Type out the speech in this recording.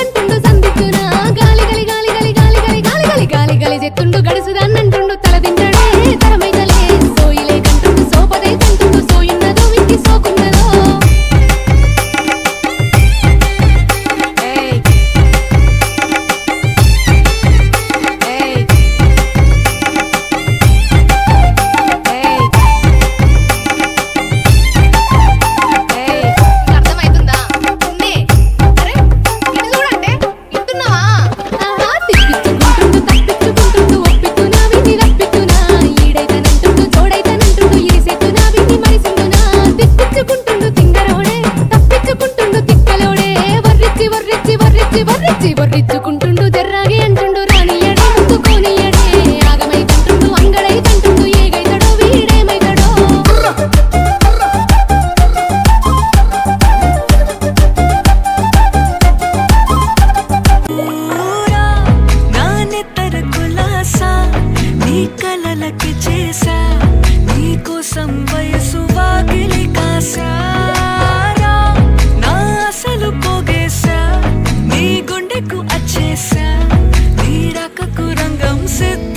కంటుండు సందిస్తున్నా గాలి గలి గాలి గలి గాలి గలి గాలి గలి గాలి గలి చెత్తుండు గడుసుదాన్నంటుండు తల తింటాడే తరమైతలే సోయిలే కంటుండు సోపదే కంటుండు సోయున్నదో వింకి సోకున్నదో వర్రిచ్చుకుంటుండు జర్రాగి అంటుండు రానియడే ముందుకోనియడే ఆగమైతుంటుండు అంగడైతుంటుండు ఏగైతడో వీడేమైతడో నా నెత్తర కులాసా నీ కలలకి చేసా నీ కోసం వయసు వాకిలి కాసారా నా అసలు పోగేసా నీ గుండెకు అచ్చేసా నీ రకకు రంగం సిద్ధ